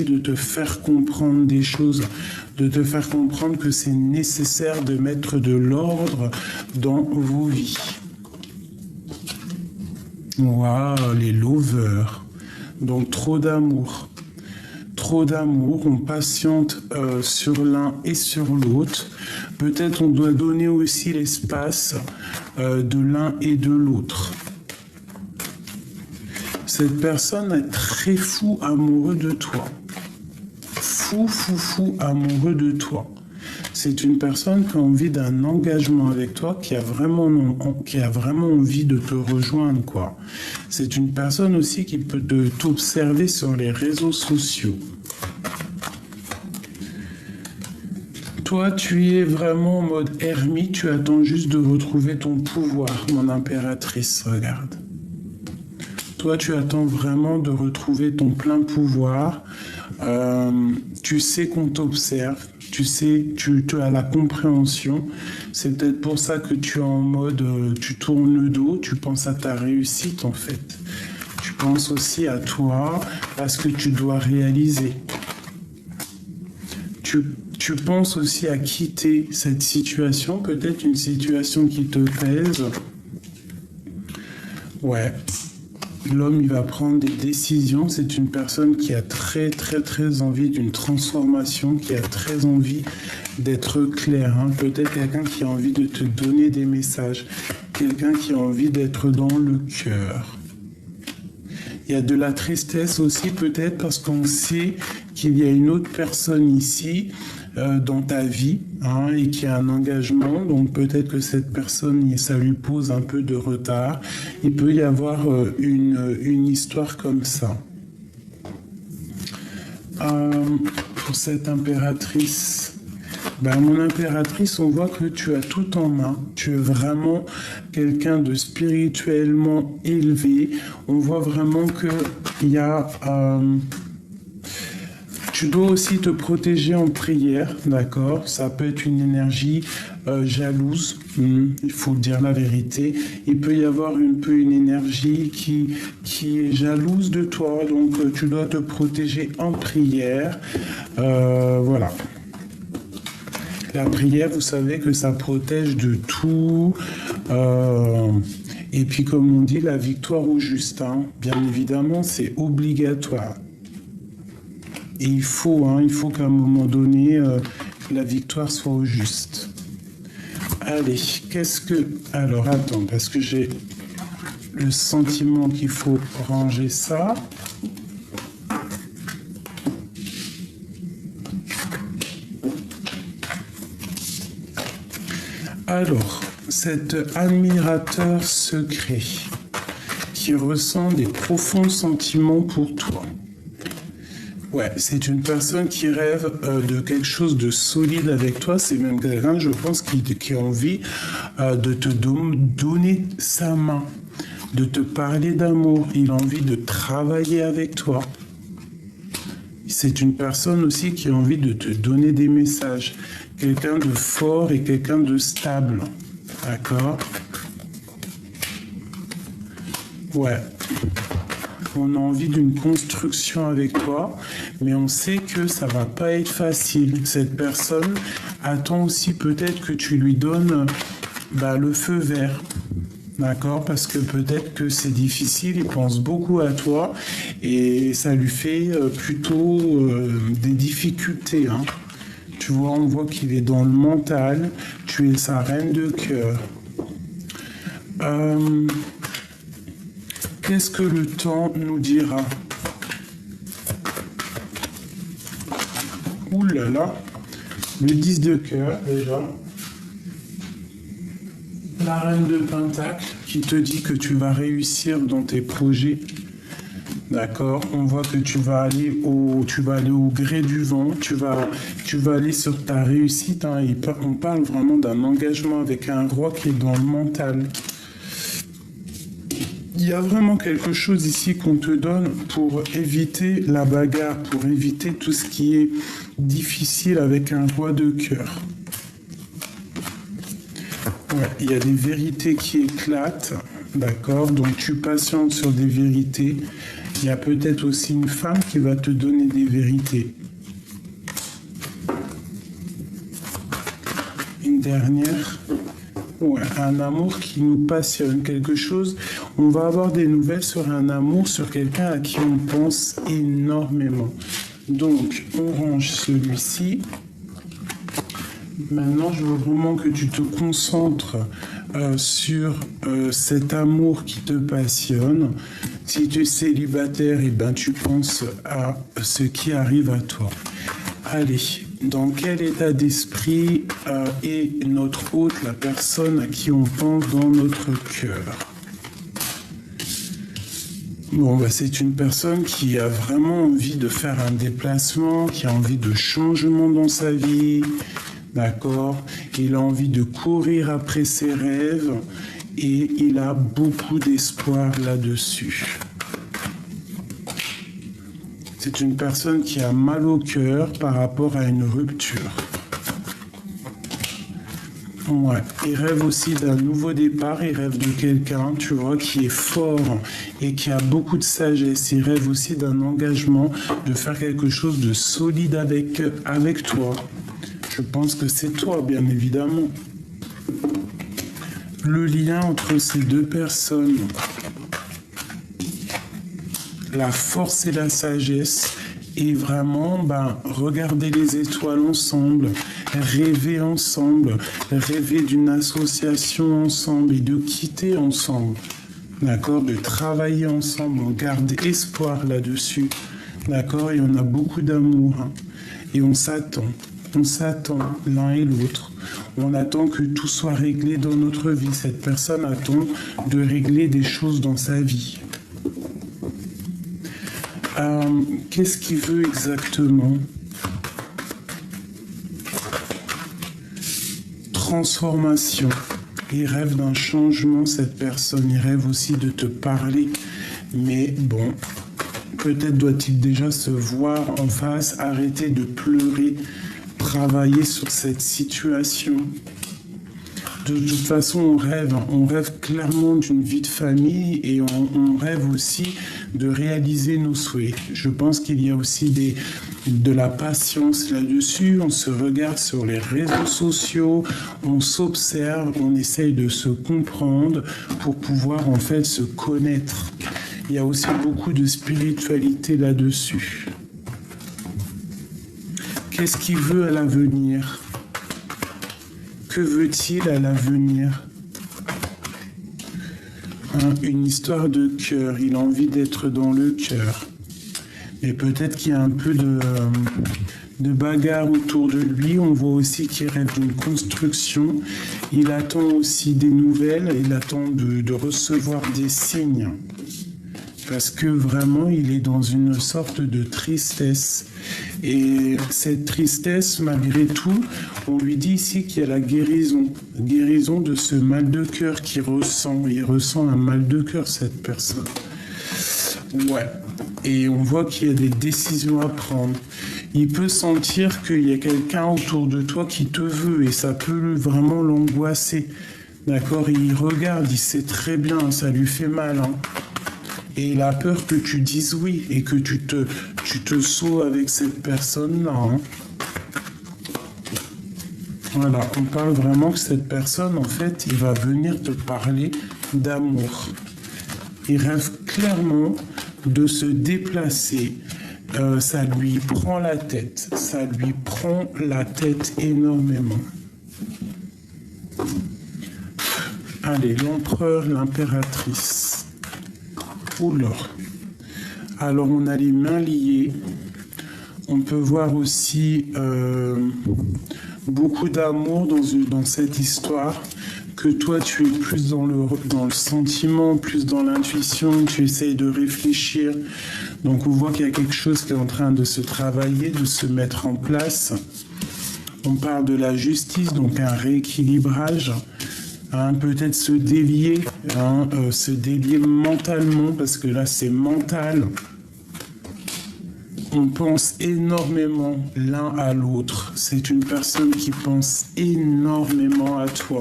de te faire comprendre des choses, de te faire comprendre que c'est nécessaire de mettre de l'ordre dans vos vies. Waouh, les lovers. Donc trop d'amour. Trop d'amour, on patiente sur l'un et sur l'autre. Peut-être on doit donner aussi l'espace de l'un et de l'autre. Cette personne est très fou amoureux de toi. Fou amoureux de toi. C'est une personne qui a envie d'un engagement avec toi, qui a vraiment envie de te rejoindre, quoi. C'est une personne aussi qui peut t'observer sur les réseaux sociaux. Toi, tu es vraiment en mode ermite, tu attends juste de retrouver ton pouvoir, mon impératrice, regarde. Toi, tu attends vraiment de retrouver ton plein pouvoir. Tu sais qu'on t'observe, tu as la compréhension. C'est peut-être pour ça que tu es en mode, tu tournes le dos, tu penses à ta réussite en fait. Tu penses aussi à toi, à ce que tu dois réaliser. Tu penses aussi à quitter cette situation, peut-être une situation qui te pèse. Ouais. L'homme, il va prendre des décisions. C'est une personne qui a très envie d'une transformation, qui a très envie d'être clair. Hein. Peut-être quelqu'un qui a envie de te donner des messages. Quelqu'un qui a envie d'être dans le cœur. Il y a de la tristesse aussi, peut-être, parce qu'on sait qu'il y a une autre personne ici dans ta vie, hein, et qui a un engagement. Donc peut-être que cette personne, ça lui pose un peu de retard. Il peut y avoir une histoire comme ça. Pour cette impératrice, mon impératrice, on voit que tu as tout en main. Tu es vraiment quelqu'un de spirituellement élevé. On voit vraiment qu'il y a... tu dois aussi te protéger en prière, d'accord? Ça peut être une énergie jalouse, il faut dire la vérité. Il peut y avoir une énergie qui est jalouse de toi, donc tu dois te protéger en prière. Voilà. La prière, vous savez que ça protège de tout. Et puis, comme on dit, la victoire au juste, hein, bien évidemment, c'est obligatoire. Et il faut qu'à un moment donné, la victoire soit au juste. Allez, alors, attends, parce que j'ai le sentiment qu'il faut ranger ça. Alors, cet admirateur secret qui ressent des profonds sentiments pour toi. Ouais, c'est une personne qui rêve de quelque chose de solide avec toi. C'est même quelqu'un, je pense, qui a envie de te donner sa main, de te parler d'amour. Il a envie de travailler avec toi. C'est une personne aussi qui a envie de te donner des messages. Quelqu'un de fort et quelqu'un de stable. D'accord? Ouais. On a envie d'une construction avec toi, mais on sait que ça va pas être facile. Cette personne attend aussi peut-être que tu lui donnes le feu vert. D'accord? Parce que peut-être que c'est difficile, il pense beaucoup à toi et ça lui fait plutôt des difficultés. Hein. Tu vois, on voit qu'il est dans le mental, tu es sa reine de cœur. Qu'est-ce que le temps nous dira? Ouh là là, le 10 de cœur déjà. La reine de Pentacle qui te dit que tu vas réussir dans tes projets. D'accord, on voit que tu vas aller au gré du vent, tu vas aller sur ta réussite. Hein, on parle vraiment d'un engagement avec un roi qui est dans le mental. Il y a vraiment quelque chose ici qu'on te donne pour éviter la bagarre, pour éviter tout ce qui est difficile avec un roi de cœur. Ouais, il y a des vérités qui éclatent, d'accord? Donc tu patientes sur des vérités. Il y a peut-être aussi une femme qui va te donner des vérités. Une dernière. Ouais, un amour qui nous passionne, quelque chose. On va avoir des nouvelles sur un amour, sur quelqu'un à qui on pense énormément. Donc, on range celui-ci. Maintenant, je veux vraiment que tu te concentres sur cet amour qui te passionne. Si tu es célibataire, eh ben, tu penses à ce qui arrive à toi. Allez, dans quel état d'esprit est notre hôte, la personne à qui on pense dans notre cœur? Bon, bah, c'est une personne qui a vraiment envie de faire un déplacement, qui a envie de changement dans sa vie, d'accord? Il a envie de courir après ses rêves et il a beaucoup d'espoir là-dessus. C'est une personne qui a mal au cœur par rapport à une rupture. Ouais. Il rêve aussi d'un nouveau départ, il rêve de quelqu'un, tu vois, qui est fort et qui a beaucoup de sagesse. Il rêve aussi d'un engagement, de faire quelque chose de solide avec toi. Je pense que c'est toi, bien évidemment. Le lien entre ces deux personnes, la force et la sagesse, et vraiment regarder les étoiles ensemble, rêver ensemble, rêver d'une association ensemble et de quitter ensemble, d'accord, de travailler ensemble. On garde espoir là-dessus, d'accord, et on a beaucoup d'amour, hein, et on s'attend l'un et l'autre. On attend que tout soit réglé dans notre vie. Cette personne attend de régler des choses dans sa vie. Qu'est-ce qu'il veut exactement? Transformation. Il rêve d'un changement, cette personne. Il rêve aussi de te parler. Mais bon, peut-être doit-il déjà se voir en face, arrêter de pleurer, travailler sur cette situation. De toute façon, on rêve clairement d'une vie de famille et on rêve aussi de réaliser nos souhaits. Je pense qu'il y a aussi de la patience là-dessus. On se regarde sur les réseaux sociaux, on s'observe, on essaye de se comprendre pour pouvoir en fait se connaître. Il y a aussi beaucoup de spiritualité là-dessus. Qu'est-ce qu'il veut à l'avenir? Que veut-il à l'avenir? Une histoire de cœur. Il a envie d'être dans le cœur. Et peut-être qu'il y a un peu de bagarre autour de lui. On voit aussi qu'il rêve d'une construction. Il attend aussi des nouvelles. Il attend de recevoir des signes. Parce que vraiment, il est dans une sorte de tristesse. Et cette tristesse, malgré tout, on lui dit ici qu'il y a la guérison de ce mal de cœur qu'il ressent. Il ressent un mal de cœur, cette personne. Ouais. Et on voit qu'il y a des décisions à prendre. Il peut sentir qu'il y a quelqu'un autour de toi qui te veut et ça peut vraiment l'angoisser. D'accord? Et il regarde, il sait très bien, ça lui fait mal, hein. Et il a peur que tu dises oui et que tu te sauves avec cette personne-là. Hein. Voilà, on parle vraiment que cette personne, en fait, il va venir te parler d'amour. Il rêve clairement de se déplacer. Ça lui prend la tête. Ça lui prend la tête énormément. Allez, l'empereur, l'impératrice. Oula. Alors on a les mains liées. On peut voir aussi beaucoup d'amour dans cette histoire. Que toi tu es plus dans le sentiment, plus dans l'intuition, tu essayes de réfléchir. Donc on voit qu'il y a quelque chose qui est en train de se travailler, de se mettre en place. On parle de la justice, donc un rééquilibrage. Peut-être se délier mentalement, parce que là c'est mental. On pense énormément l'un à l'autre. C'est une personne qui pense énormément à toi.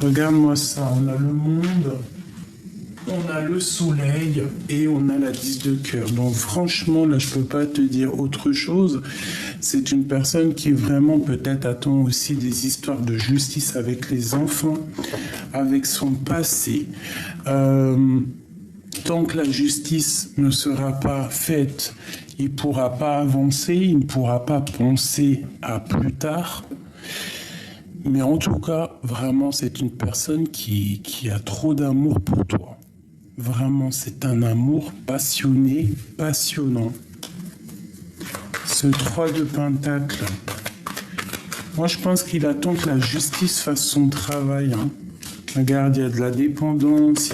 Regarde-moi ça, on a le monde On a le soleil et on a la 10 de cœur. Donc franchement, là, je peux pas te dire autre chose. C'est une personne qui vraiment peut-être attend aussi des histoires de justice avec les enfants, avec son passé. Tant que la justice ne sera pas faite, il ne pourra pas avancer, il ne pourra pas penser à plus tard. Mais en tout cas, vraiment, c'est une personne qui a trop d'amour pour toi. Vraiment, c'est un amour passionné, passionnant. Ce 3 de Pentacle, moi je pense qu'il attend que la justice fasse son travail. Regarde, il y a de la dépendance,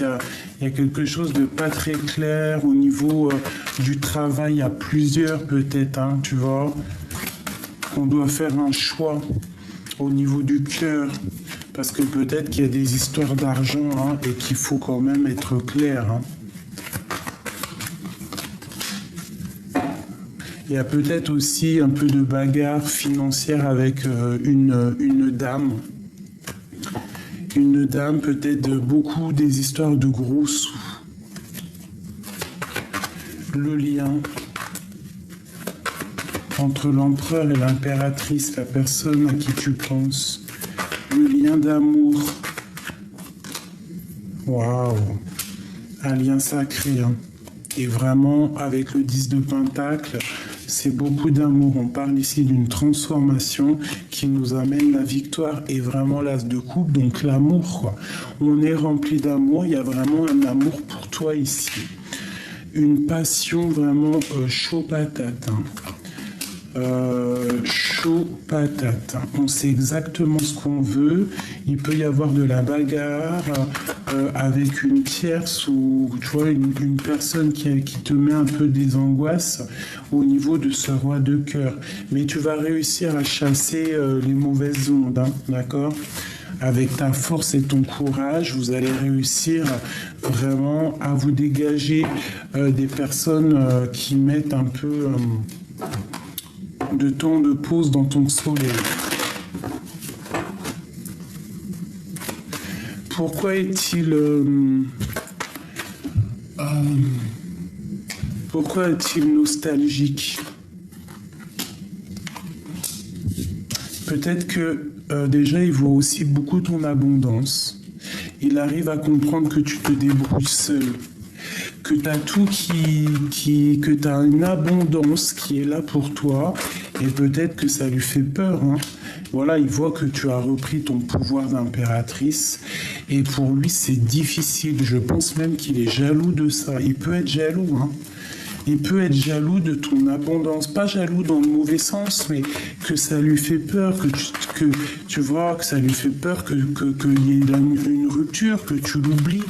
il y a quelque chose de pas très clair au niveau du travail à plusieurs peut-être, tu vois. On doit faire un choix au niveau du cœur, parce que peut-être qu'il y a des histoires d'argent et qu'il faut quand même être clair. Il y a peut-être aussi un peu de bagarre financière avec une dame. Une dame, peut-être beaucoup des histoires de gros sous. Le lien entre l'empereur et l'impératrice, la personne à qui tu penses. Le lien d'amour. Waouh! Un lien sacré. Et vraiment, avec le 10 de Pentacle, c'est beaucoup d'amour. On parle ici d'une transformation qui nous amène la victoire et vraiment l'as de coupe, donc l'amour, quoi. On est rempli d'amour, il y a vraiment un amour pour toi ici. Une passion vraiment chaud patate. Chaud patate. On sait exactement ce qu'on veut. Il peut y avoir de la bagarre avec une tierce ou tu vois une personne qui te met un peu des angoisses au niveau de ce roi de cœur. Mais tu vas réussir à chasser les mauvaises ondes, d'accord ? Avec ta force et ton courage, vous allez réussir vraiment à vous dégager des personnes qui mettent un peu de temps de pause dans ton soleil. Pourquoi est-il nostalgique? Peut-être que déjà il voit aussi beaucoup ton abondance. Il arrive à comprendre que tu te débrouilles seul, que tu as tout que tu as une abondance qui est là pour toi, et peut-être que ça lui fait peur. Voilà, il voit que tu as repris ton pouvoir d'impératrice, et pour lui c'est difficile. Je pense même qu'il est jaloux de ça. Il peut être jaloux, Il peut être jaloux de ton abondance, pas jaloux dans le mauvais sens, mais que ça lui fait peur, que tu vois, que ça lui fait peur qu'il y ait une rupture, que tu l'oublies.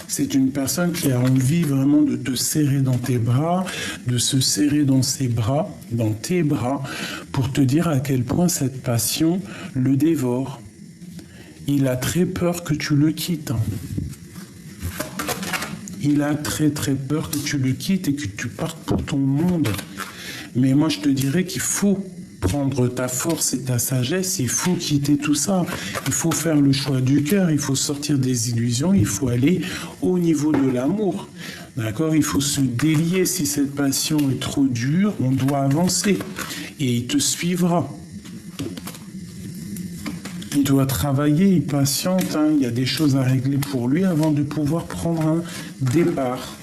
C'est une personne qui a envie vraiment de te serrer dans tes bras, de se serrer dans ses bras, dans tes bras, pour te dire à quel point cette passion le dévore. Il a très peur que tu le quittes. Il a très très peur que tu le quittes et que tu partes pour ton monde. Mais moi je te dirais qu'il faut prendre ta force et ta sagesse, il faut quitter tout ça. Il faut faire le choix du cœur, il faut sortir des illusions, il faut aller au niveau de l'amour. D'accord ? Il faut se délier. Si cette passion est trop dure, on doit avancer. Et il te suivra. Il doit travailler, il patiente, il y a des choses à régler pour lui avant de pouvoir prendre un départ.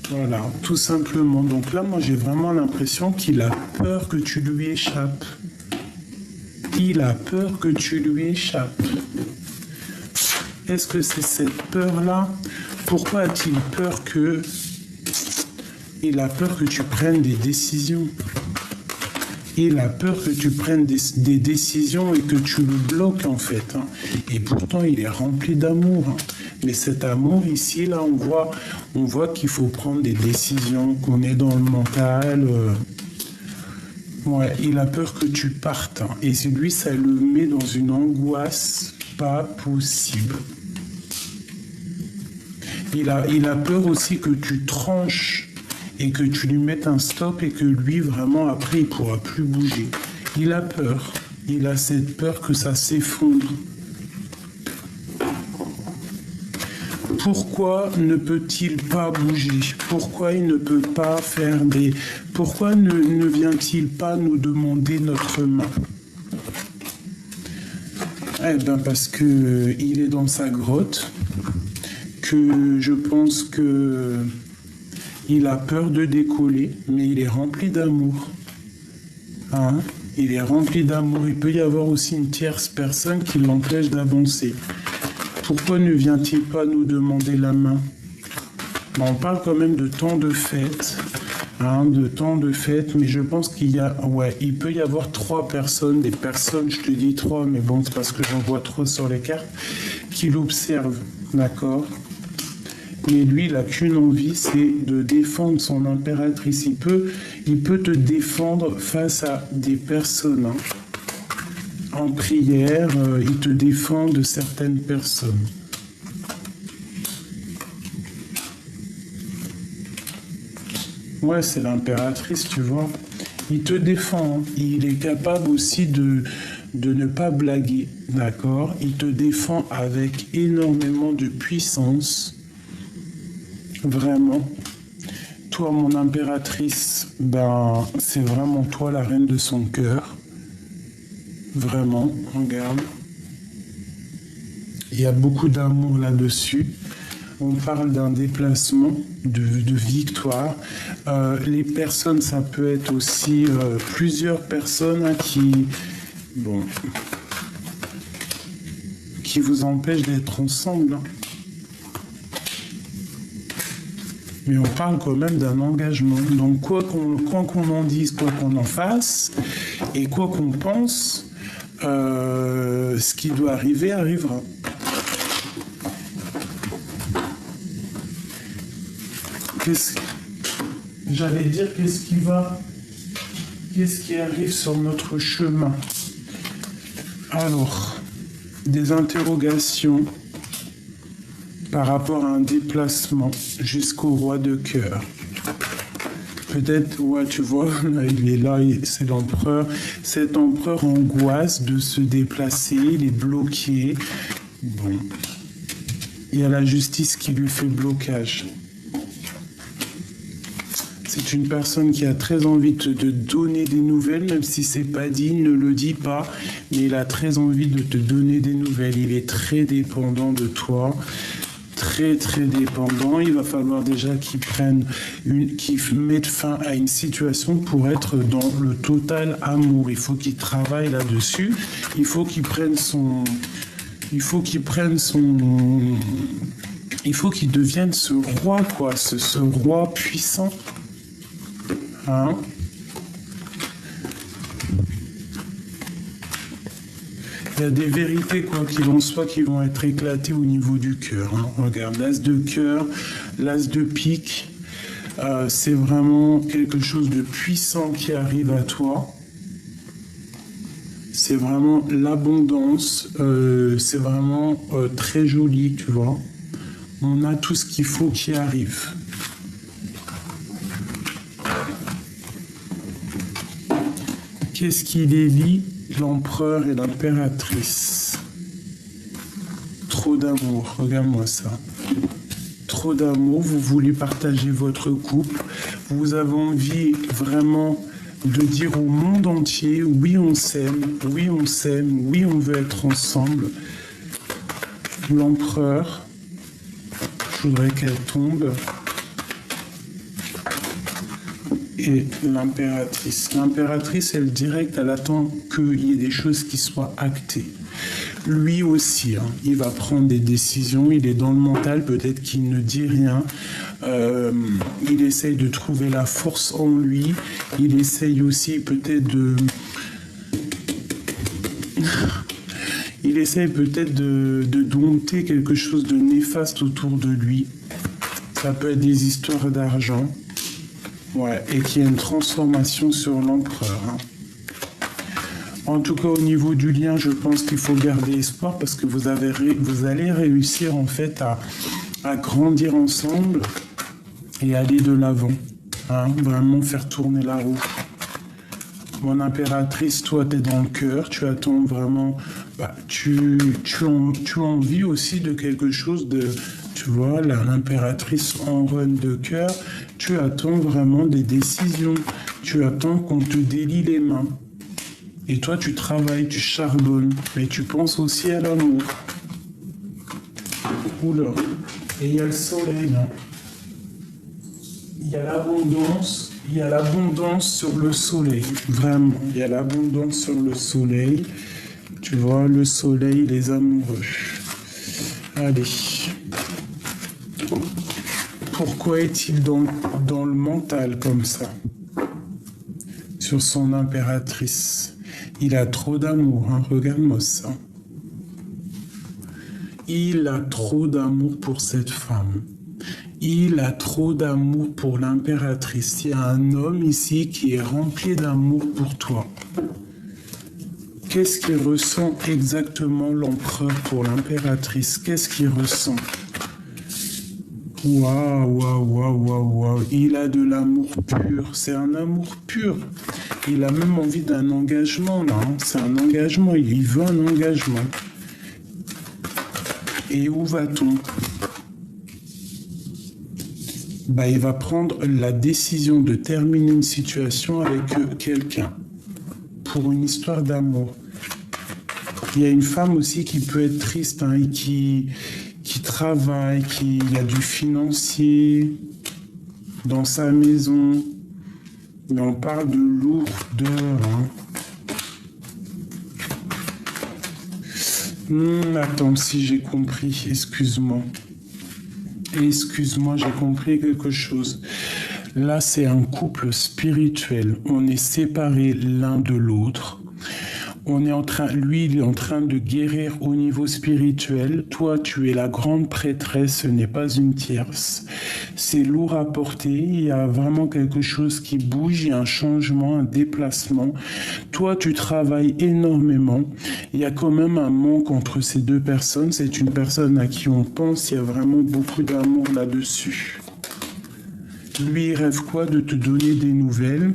Voilà, tout simplement. Donc là, moi, j'ai vraiment l'impression qu'il a peur que tu lui échappes. Il a peur que tu lui échappes. Est-ce que c'est cette peur-là? Pourquoi a-t-il peur que... Il a peur que tu prennes des décisions. Il a peur que tu prennes des décisions et que tu le bloques, en fait. Et pourtant, il est rempli d'amour. Mais cet amour, ici, là, on voit qu'il faut prendre des décisions, qu'on est dans le mental. Ouais, il a peur que tu partes. Et lui, ça le met dans une angoisse pas possible. Il a peur aussi que tu tranches et que tu lui mettes un stop et que lui, vraiment, après, il ne pourra plus bouger. Il a peur. Il a cette peur que ça s'effondre. Pourquoi ne peut-il pas bouger? Pourquoi il ne peut pas faire des... Pourquoi ne vient-il pas nous demander notre main? Eh bien, parce que il est dans sa grotte, que je pense que il a peur de décoller, mais il est rempli d'amour. Hein? Il est rempli d'amour. Il peut y avoir aussi une tierce personne qui l'empêche d'avancer. Pourquoi ne vient-il pas nous demander la main? On parle quand même de temps de fête, hein, mais je pense qu'il y a, il peut y avoir 3 personnes, des personnes, je te dis 3, mais bon, c'est parce que j'en vois 3 sur les cartes, qui l'observent, d'accord? Mais lui, il n'a qu'une envie, c'est de défendre son impératrice. Il peut te défendre face à des personnes, hein. En prière, il te défend de certaines personnes. Ouais, c'est l'impératrice, tu vois. Il te défend, hein. Il est capable aussi de ne pas blaguer, d'accord? Il te défend avec énormément de puissance. Vraiment. Toi, mon impératrice, ben, c'est vraiment toi la reine de son cœur. Vraiment, regarde. Il y a beaucoup d'amour là-dessus. On parle d'un déplacement, de victoire. Les personnes, ça peut être aussi plusieurs personnes, hein, qui vous empêchent d'être ensemble, hein. Mais on parle quand même d'un engagement. Donc quoi qu'on en dise, quoi qu'on en fasse, et quoi qu'on pense, ce qui doit arriver arrivera. J'allais dire qu'est-ce qui arrive sur notre chemin. Alors, des interrogations par rapport à un déplacement jusqu'au roi de cœur. Peut-être, ouais, tu vois, là, il est là, c'est l'empereur. Cet empereur angoisse de se déplacer, il est bloqué. Bon. Il y a la justice qui lui fait blocage. C'est une personne qui a très envie de donner des nouvelles, même si c'est pas dit, il ne le dit pas, mais il a très envie de te donner des nouvelles. Il est très dépendant de toi. Très très dépendant, il va falloir déjà qu'il mette fin à une situation pour être dans le total amour. Il faut qu'il travaille là-dessus, il faut qu'il devienne ce roi, quoi, ce roi puissant. Hein? Il y a des vérités, quoi qu'il en soit, qui vont être éclatées au niveau du cœur, hein. Regarde, l'as de cœur, l'as de pique, c'est vraiment quelque chose de puissant qui arrive à toi. C'est vraiment l'abondance, c'est vraiment très joli, tu vois. On a tout ce qu'il faut qui arrive. Qu'est-ce qui les lie? L'empereur et l'impératrice. Trop d'amour, regarde-moi ça. Trop d'amour, vous voulez partager votre couple. Vous avez envie vraiment de dire au monde entier, oui on s'aime, oui on s'aime, oui on veut être ensemble. L'empereur, je voudrais qu'elle tombe. Et l'impératrice. L'impératrice, elle direct, elle attend qu'il y ait des choses qui soient actées. Lui aussi, hein, il va prendre des décisions, il est dans le mental, peut-être qu'il ne dit rien. Il essaye de trouver la force en lui. Il essaye aussi peut-être de... Il essaye peut-être de dompter quelque chose de néfaste autour de lui. Ça peut être des histoires d'argent. Ouais, et qu'il y a une transformation sur l'empereur, hein. En tout cas, au niveau du lien, je pense qu'il faut garder espoir parce que vous allez réussir en fait à grandir ensemble et aller de l'avant, hein, vraiment faire tourner la roue. Mon impératrice, toi, tu es dans le cœur, tu attends vraiment... tu as envie aussi de quelque chose de... Tu tu vois, l'impératrice en reine de cœur, tu attends vraiment des décisions. Tu attends qu'on te délie les mains. Et toi, tu travailles, tu charbonnes, mais tu penses aussi à l'amour. Oula. Et il y a le soleil, hein. Il y a l'abondance sur le soleil, vraiment. Il y a l'abondance sur le soleil. Tu vois, le soleil, les amoureux. Allez. Pourquoi est-il dans le mental comme ça? Sur son impératrice. Il a trop d'amour, hein. Regarde-moi ça. Il a trop d'amour pour cette femme. Il a trop d'amour pour l'impératrice. Il y a un homme ici qui est rempli d'amour pour toi. Qu'est-ce qu'il ressent exactement l'empereur pour l'impératrice? Qu'est-ce qu'il ressent? Waouh, waouh, waouh, waouh, waouh. Il a de l'amour pur. C'est un amour pur. Il a même envie d'un engagement, là. Hein. C'est un engagement. Il veut un engagement. Et où va-t-on? Il va prendre la décision de terminer une situation avec quelqu'un pour une histoire d'amour. Il y a une femme aussi qui peut être triste, hein, et qui travaille, il y a du financier dans sa maison. Mais on parle de lourdeur. Hein. Attends, si j'ai compris, excuse-moi. Excuse-moi, j'ai compris quelque chose. Là, c'est un couple spirituel. On est séparés l'un de l'autre. Lui, il est en train de guérir au niveau spirituel. Toi, tu es la grande prêtresse, ce n'est pas une tierce. C'est lourd à porter. Il y a vraiment quelque chose qui bouge. Il y a un changement, un déplacement. Toi, tu travailles énormément. Il y a quand même un manque entre ces deux personnes. C'est une personne à qui on pense. Il y a vraiment beaucoup d'amour là-dessus. Lui, il rêve quoi? De te donner des nouvelles.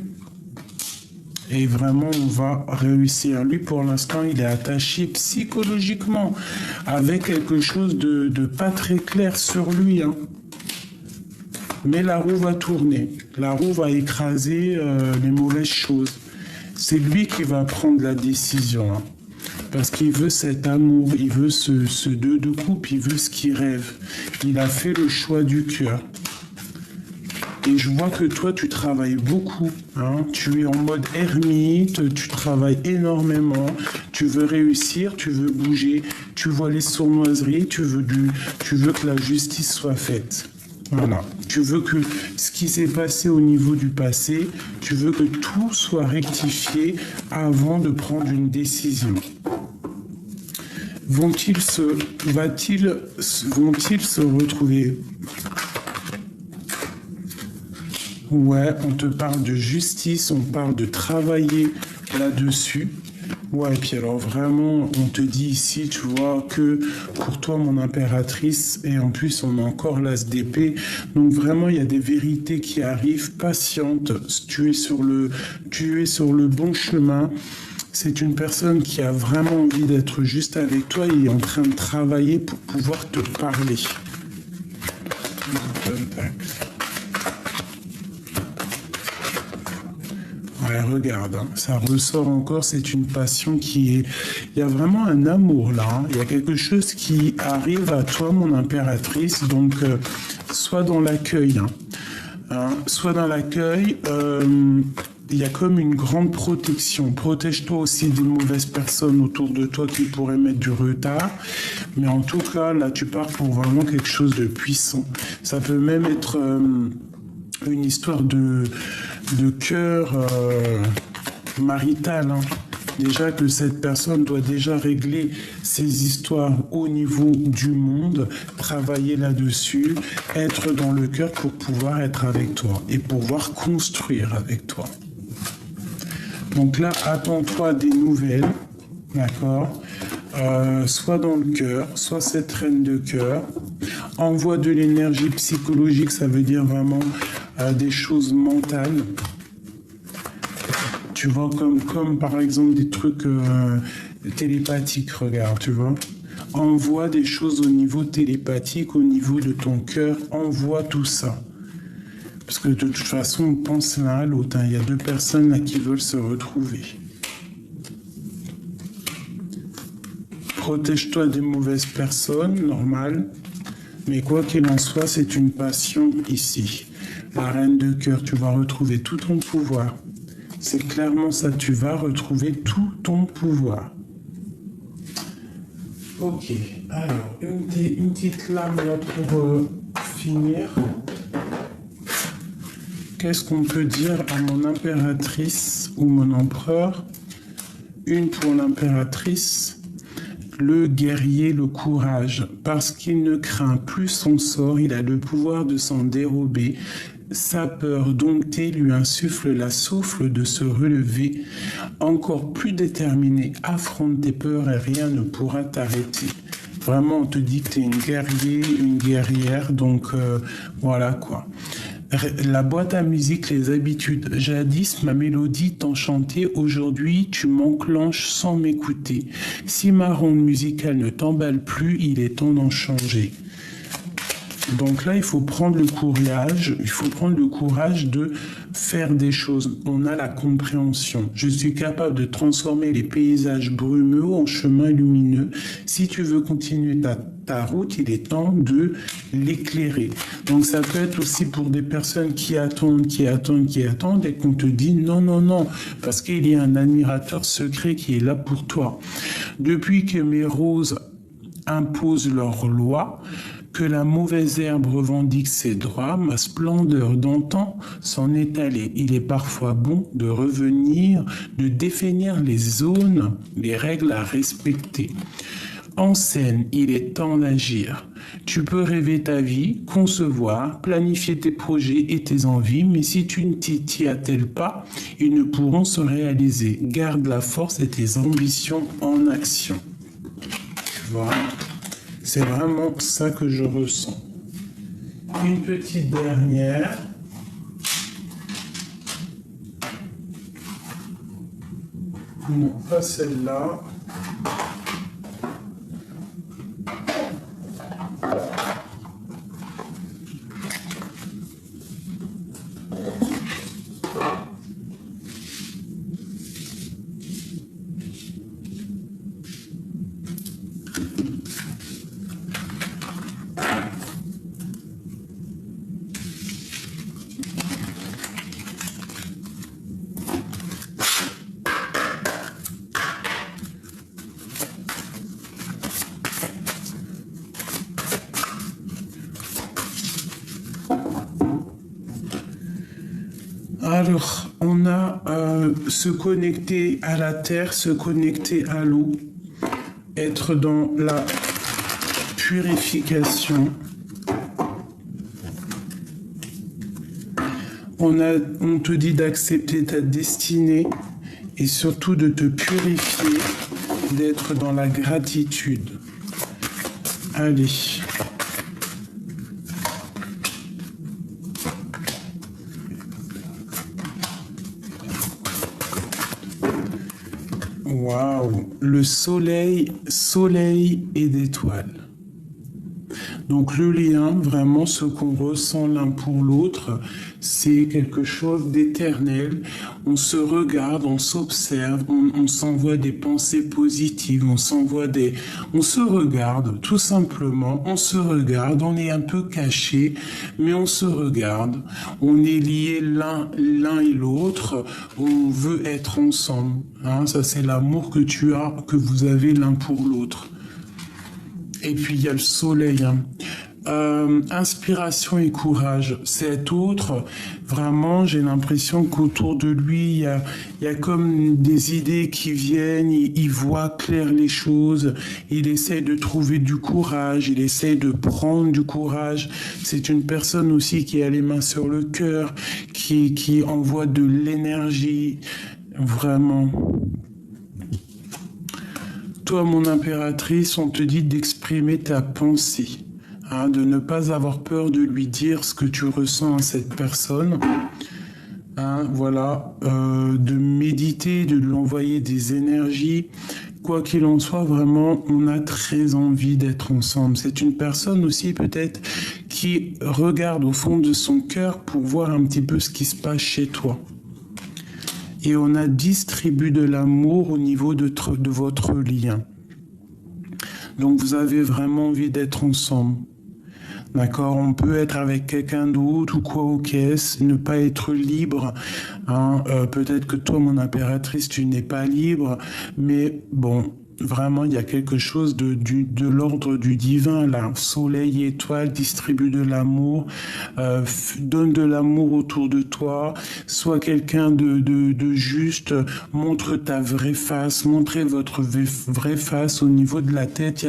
Et vraiment, on va réussir. Lui, pour l'instant, il est attaché psychologiquement avec quelque chose de pas très clair sur lui. Hein. Mais la roue va tourner. La roue va écraser les mauvaises choses. C'est lui qui va prendre la décision. Hein. Parce qu'il veut cet amour, il veut ce deux de couple, il veut ce qu'il rêve. Il a fait le choix du cœur. Et je vois que toi, tu travailles beaucoup. Hein. Tu es en mode ermite, tu travailles énormément. Tu veux réussir, tu veux bouger. Tu vois les sournoiseries, tu veux que la justice soit faite. Voilà. Tu veux que ce qui s'est passé au niveau du passé, tu veux que tout soit rectifié avant de prendre une décision. Vont-ils se retrouver? Ouais, on te parle de justice, on parle de travailler là-dessus. Ouais, et puis alors vraiment, on te dit ici, tu vois, que pour toi, mon impératrice, et en plus, on a encore l'as d'épée. Donc vraiment, il y a des vérités qui arrivent, patiente. Tu es sur le bon chemin. C'est une personne qui a vraiment envie d'être juste avec toi et est en train de travailler pour pouvoir te parler. Ouais, regarde, hein, ça ressort encore, c'est une passion qui est... Il y a vraiment un amour là, hein. Il y a quelque chose qui arrive à toi, mon impératrice, donc soit dans l'accueil, soit dans l'accueil, il y a comme une grande protection. Protège-toi aussi des mauvaises personnes autour de toi qui pourraient mettre du retard, mais en tout cas, là, tu pars pour vraiment quelque chose de puissant. Ça peut même être... une histoire de cœur marital. Hein. Déjà que cette personne doit déjà régler ses histoires au niveau du monde, travailler là-dessus, être dans le cœur pour pouvoir être avec toi et pouvoir construire avec toi. Donc là, attends-toi des nouvelles, d'accord ? Soit dans le cœur, soit cette reine de cœur. Envoie de l'énergie psychologique, ça veut dire vraiment des choses mentales. Tu vois, comme par exemple des trucs télépathiques, regarde, tu vois. envoie des choses au niveau télépathique, au niveau de ton cœur, envoie tout ça. Parce que de toute façon, on pense l'un à l'autre. Il y a deux personnes là qui veulent se retrouver. Protège-toi des mauvaises personnes, normal. Mais quoi qu'il en soit, c'est une passion ici. La reine de cœur, tu vas retrouver tout ton pouvoir. C'est clairement ça, tu vas retrouver tout ton pouvoir. Ok, alors, une petite lame là pour finir. Qu'est-ce qu'on peut dire à mon impératrice ou mon empereur? Une pour l'impératrice, le guerrier, le courage, parce qu'il ne craint plus son sort, il a le pouvoir de s'en dérober. Sa peur domptée lui insuffle la souffle de se relever. Encore plus déterminé, affronte tes peurs et rien ne pourra t'arrêter. Vraiment, on te dit que tu es une guerrier, une guerrière, donc voilà quoi. La boîte à musique, les habitudes. Jadis, ma mélodie t'enchantait, aujourd'hui tu m'enclenches sans m'écouter. Si ma ronde musicale ne t'emballe plus, il est temps d'en changer. Donc là, il faut prendre le courage de faire des choses. On a la compréhension. Je suis capable de transformer les paysages brumeux en chemins lumineux. Si tu veux continuer ta route, il est temps de l'éclairer. Donc ça peut être aussi pour des personnes qui attendent et qu'on te dit non, non, non, parce qu'il y a un admirateur secret qui est là pour toi. Depuis que mes roses imposent leurs lois, que la mauvaise herbe revendique ses droits, ma splendeur d'antan s'en est allée. Il est parfois bon de revenir, de définir les zones, les règles à respecter. En scène, il est temps d'agir. Tu peux rêver ta vie, concevoir, planifier tes projets et tes envies, mais si tu ne t'y attelles pas, ils ne pourront se réaliser. Garde la force et tes ambitions en action. Voilà. C'est vraiment ça que je ressens. Une petite dernière. Non, pas celle-là. Alors, on a se connecter à la terre, se connecter à l'eau, être dans la purification. On te dit d'accepter ta destinée et surtout de te purifier, d'être dans la gratitude. Allez. Waouh, le soleil et d'étoiles. Donc le lien, vraiment ce qu'on ressent l'un pour l'autre, c'est quelque chose d'éternel. On se regarde, on s'observe, on s'envoie des pensées positives, on se regarde tout simplement, on se regarde, on est un peu caché, mais on se regarde, on est liés l'un et l'autre, on veut être ensemble. Hein, ça c'est l'amour que vous avez l'un pour l'autre. Et puis il y a le soleil. Hein. Inspiration et courage. Cet autre, vraiment, j'ai l'impression qu'autour de lui, il y a comme des idées qui viennent, il voit clair les choses, il essaie de trouver du courage, il essaie de prendre du courage. C'est une personne aussi qui a les mains sur le cœur, qui envoie de l'énergie, vraiment. Toi, mon impératrice, on te dit d'exprimer ta pensée, hein, de ne pas avoir peur de lui dire ce que tu ressens à cette personne. Hein, voilà, de méditer, de lui envoyer des énergies quoi qu'il en soit, vraiment, on a très envie d'être ensemble. C'est une personne aussi peut-être qui regarde au fond de son cœur pour voir un petit peu ce qui se passe chez toi. Et on a distribué de l'amour au niveau de votre lien. Donc vous avez vraiment envie d'être ensemble. D'accord, on peut être avec quelqu'un d'autre ou quoi au caisse, ne pas être libre. Hein. Peut-être que toi, mon impératrice, tu n'es pas libre, mais bon, vraiment, il y a quelque chose de l'ordre du divin là. Soleil, étoile, distribue de l'amour, donne de l'amour autour de toi. Sois quelqu'un de juste, montre ta vraie face, montrez votre vraie face au niveau de la tête.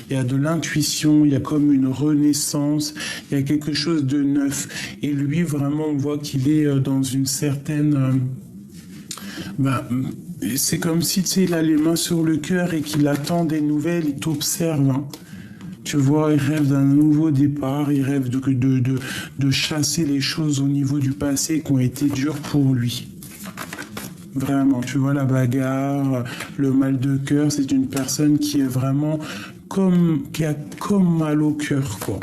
Il y a de l'intuition, il y a comme une renaissance, il y a quelque chose de neuf. Et lui, vraiment, on voit qu'il est dans une certaine... c'est comme si, tu sais, il a les mains sur le cœur et qu'il attend des nouvelles, il t'observe. Hein. Tu vois, il rêve d'un nouveau départ, il rêve de chasser les choses au niveau du passé qui ont été dures pour lui. Vraiment, tu vois, la bagarre, le mal de cœur, c'est une personne qui est vraiment qui a comme mal au cœur, quoi.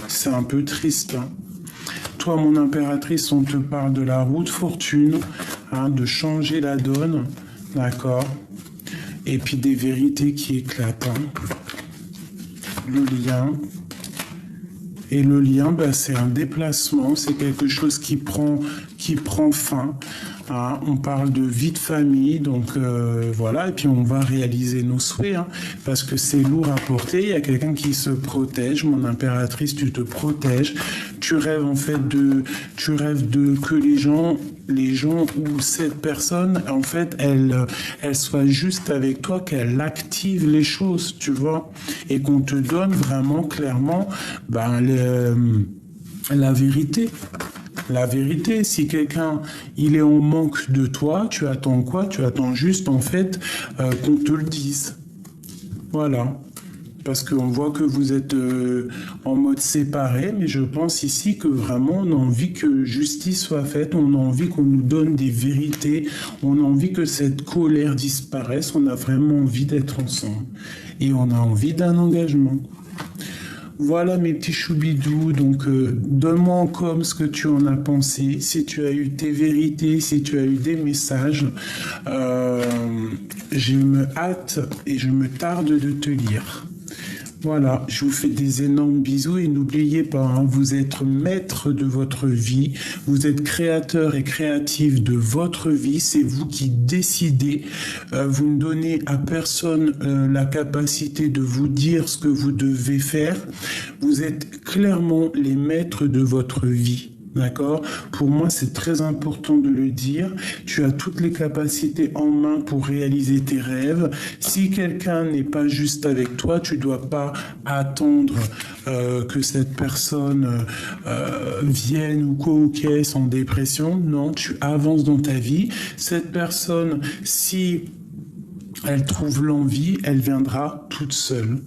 C'est un peu triste, hein. Toi, mon impératrice, on te parle de la roue de fortune, hein, de changer la donne, d'accord? Et puis des vérités qui éclatent. Hein. Le lien. Et le lien, c'est un déplacement, c'est quelque chose qui prend fin. Hein. On parle de vie de famille, donc voilà, et puis on va réaliser nos souhaits, hein, parce que c'est lourd à porter. Il y a quelqu'un qui se protège, mon impératrice, tu te protèges. Tu rêves en fait que les gens ou cette personne, en fait, elle soit juste avec toi, qu'elle active les choses, tu vois, et qu'on te donne vraiment clairement la vérité. La vérité, si quelqu'un, il est en manque de toi, tu attends quoi? Tu attends juste, en fait, qu'on te le dise. Voilà. Parce qu'on voit que vous êtes en mode séparé, mais je pense ici que vraiment on a envie que justice soit faite, on a envie qu'on nous donne des vérités, on a envie que cette colère disparaisse, on a vraiment envie d'être ensemble. Et on a envie d'un engagement. Voilà mes petits choubidous, donc donne-moi en com ce que tu en as pensé, si tu as eu tes vérités, si tu as eu des messages. Je me hâte et je me tarde de te lire. Voilà, je vous fais des énormes bisous et n'oubliez pas, hein, vous êtes maître de votre vie, vous êtes créateur et créatif de votre vie, c'est vous qui décidez, vous ne donnez à personne la capacité de vous dire ce que vous devez faire, vous êtes clairement les maîtres de votre vie. D'accord? Pour moi, c'est très important de le dire. Tu as toutes les capacités en main pour réaliser tes rêves. Si quelqu'un n'est pas juste avec toi, tu ne dois pas attendre que cette personne vienne ou co-caisse en dépression. Non, tu avances dans ta vie. Cette personne, si elle trouve l'envie, elle viendra toute seule.